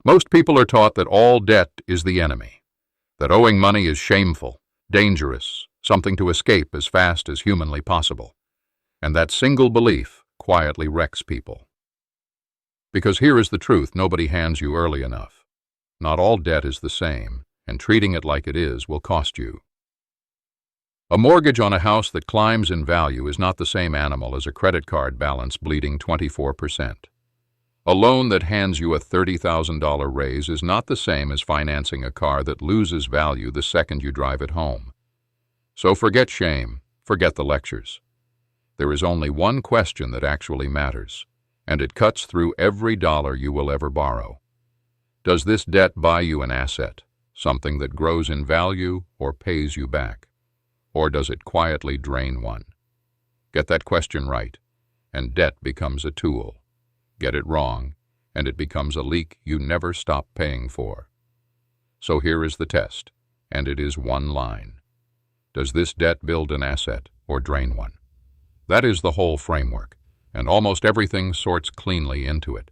Most people are taught that all debt is the enemy, that owing money is shameful, dangerous, something to escape as fast as humanly possible. And that single belief quietly wrecks people. Because here is the truth nobody hands you early enough. Not all debt is the same, and treating it like it is will cost you. A mortgage on a house that climbs in value is not the same animal as a credit card balance bleeding 24%. A loan that hands you a $30,000 raise is not the same as financing a car that loses value the second you drive it home. So forget shame, forget the lectures. There is only one question that actually matters, and it cuts through every dollar you will ever borrow. Does this debt buy you an asset, something that grows in value or pays you back? Or does it quietly drain one? Get that question right, and debt becomes a tool. Get it wrong, and it becomes a leak you never stop paying for. So here is the test, and it is one line. Does this debt build an asset or drain one? That is the whole framework, and almost everything sorts cleanly into it.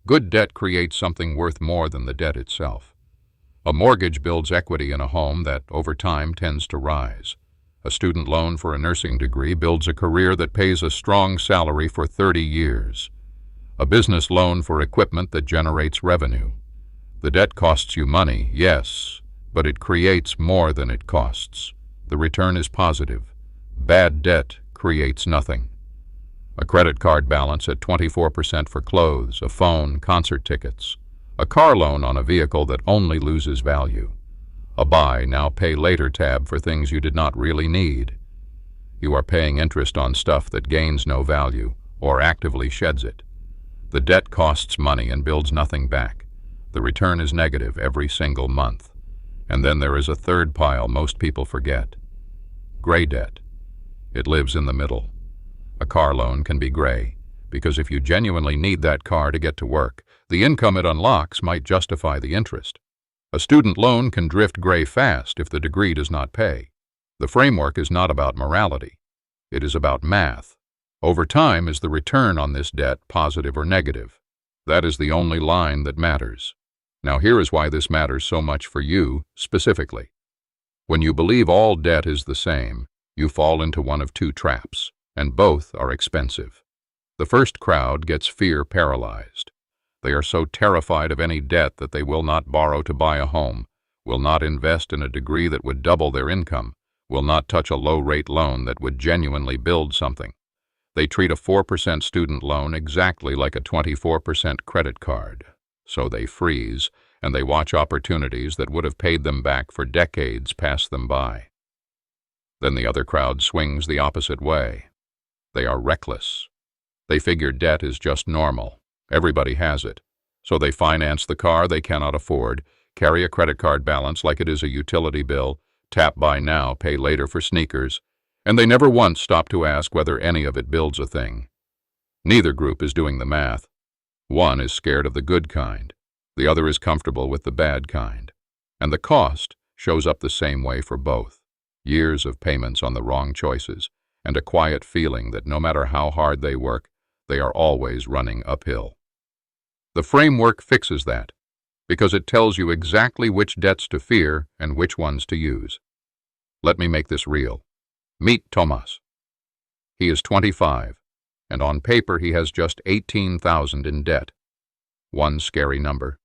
Good debt creates something worth more than the debt itself. A mortgage builds equity in a home that, over time, tends to rise. A student loan for a nursing degree builds a career that pays a strong salary for 30 years. A business loan for equipment that generates revenue. The debt costs you money, yes, but it creates more than it costs. The return is positive. Bad debt creates nothing. A credit card balance at 24% for clothes, a phone, concert tickets. A car loan on a vehicle that only loses value. A buy now pay later tab for things you did not really need. You are paying interest on stuff that gains no value or actively sheds it. The debt costs money and builds nothing back. The return is negative every single month. And then there is a third pile most people forget. Gray debt. It lives in the middle. A car loan can be gray, because if you genuinely need that car to get to work, the income it unlocks might justify the interest. A student loan can drift gray fast if the degree does not pay. The framework is not about morality. It is about math. Over time, is the return on this debt positive or negative? That is the only line that matters. Now here is why this matters so much for you, specifically. When you believe all debt is the same, you fall into one of two traps, and both are expensive. The first crowd gets fear-paralyzed. They are so terrified of any debt that they will not borrow to buy a home, will not invest in a degree that would double their income, will not touch a low-rate loan that would genuinely build something. They treat a 4% student loan exactly like a 24% credit card. So they freeze, and they watch opportunities that would have paid them back for decades pass them by. Then the other crowd swings the opposite way. They are reckless. They figure debt is just normal. Everybody has it. So they finance the car they cannot afford, carry a credit card balance like it is a utility bill, tap buy now, pay later for sneakers, and they never once stop to ask whether any of it builds a thing. Neither group is doing the math. One is scared of the good kind. The other is comfortable with the bad kind. And the cost shows up the same way for both. Years of payments on the wrong choices, and a quiet feeling that no matter how hard they work, they are always running uphill. The framework fixes that, because it tells you exactly which debts to fear and which ones to use. Let me make this real. Meet Tomas. He is 25, and on paper he has just $18,000 in debt. One scary number,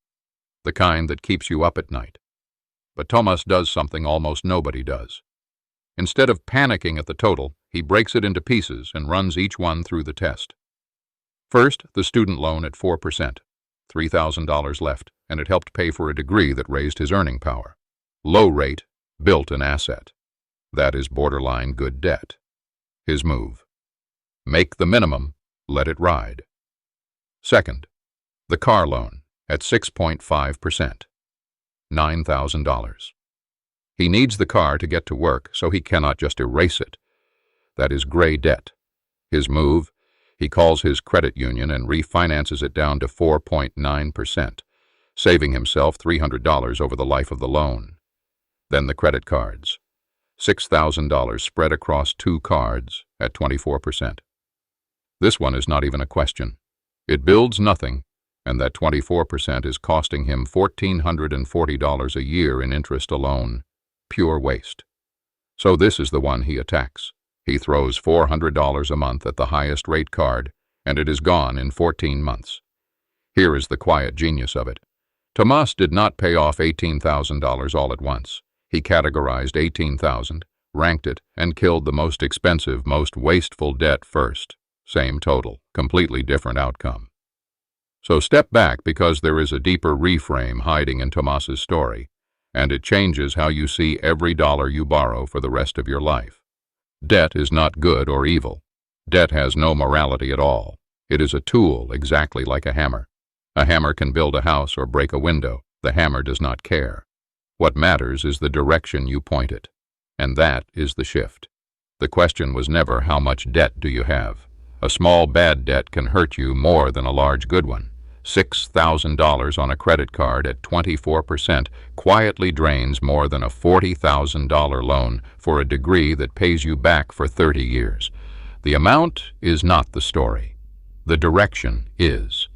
the kind that keeps you up at night. But Tomas does something almost nobody does. Instead of panicking at the total, he breaks it into pieces and runs each one through the test. First, the student loan at 4%, $3,000 left, and it helped pay for a degree that raised his earning power. Low rate, built an asset. That is borderline good debt. His move. Make the minimum, let it ride. Second, the car loan at 6.5%, $9,000. He needs the car to get to work, so he cannot just erase it. That is gray debt. His move, he calls his credit union and refinances it down to 4.9%, saving himself $300 over the life of the loan. Then the credit cards. $6,000 spread across 2 cards at 24%. This one is not even a question. It builds nothing, and that 24% is costing him $1,440 a year in interest alone. Pure waste. So this is the one he attacks. He throws $400 a month at the highest rate card, and it is gone in 14 months. Here is the quiet genius of it. Tomas did not pay off $18,000 all at once. He categorized 18,000, ranked it, and killed the most expensive, most wasteful debt first. Same total, completely different outcome. So step back, because there is a deeper reframe hiding in Tomas's story, and it changes how you see every dollar you borrow for the rest of your life. Debt is not good or evil. Debt has no morality at all. It is a tool, exactly like a hammer. A hammer can build a house or break a window. The hammer does not care. What matters is the direction you point it. And that is the shift. The question was never how much debt do you have. A small bad debt can hurt you more than a large good one. $6,000 on a credit card at 24% quietly drains more than a $40,000 loan for a degree that pays you back for 30 years. The amount is not the story. The direction is.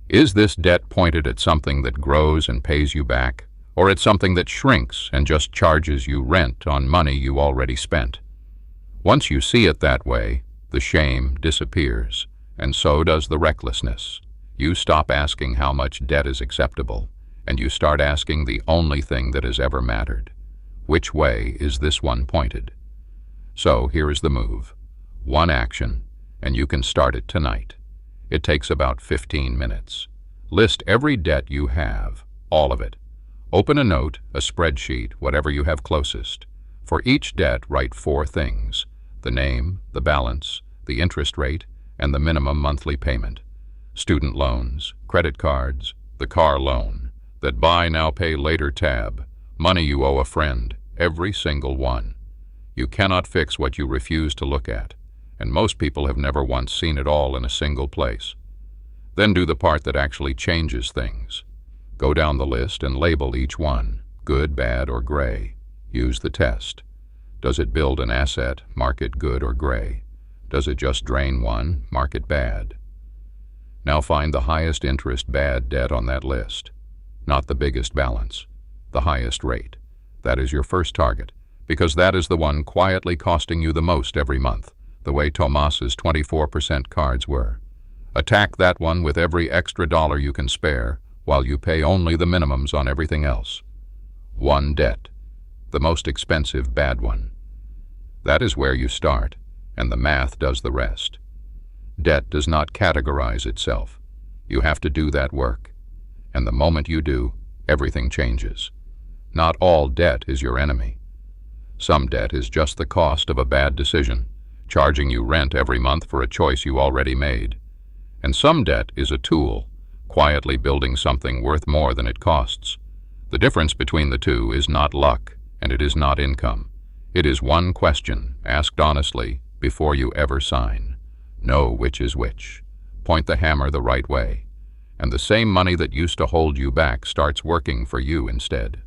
Is this debt pointed at something that grows and pays you back, or at something that shrinks and just charges you rent on money you already spent? Once you see it that way, the shame disappears, and so does the recklessness. You stop asking how much debt is acceptable, and you start asking the only thing that has ever mattered. Which way is this one pointed? So here is the move. One action, and you can start it tonight. It takes about 15 minutes. List every debt you have, all of it. Open a note, a spreadsheet, whatever you have closest. For each debt, write 4 things: the name, the balance, the interest rate, and the minimum monthly payment. Student loans, credit cards, the car loan, that buy now pay later tab, money you owe a friend, every single one. You cannot fix what you refuse to look at, and most people have never once seen it all in a single place. Then do the part that actually changes things. Go down the list and label each one, good, bad, or gray. Use the test. Does it build an asset? Mark it good or gray. Does it just drain one? Mark it bad. Now find the highest interest bad debt on that list. Not the biggest balance, the highest rate. That is your first target, because that is the one quietly costing you the most every month, the way Tomas's 24% cards were. Attack that one with every extra dollar you can spare, while you pay only the minimums on everything else. One debt, the most expensive bad one. That is where you start, and the math does the rest. Debt does not categorize itself. You have to do that work. And the moment you do, everything changes. Not all debt is your enemy. Some debt is just the cost of a bad decision, charging you rent every month for a choice you already made. And some debt is a tool, quietly building something worth more than it costs. The difference between the two is not luck, and it is not income. It is one question, asked honestly, before you ever sign. Know which is which. Point the hammer the right way, and the same money that used to hold you back starts working for you instead.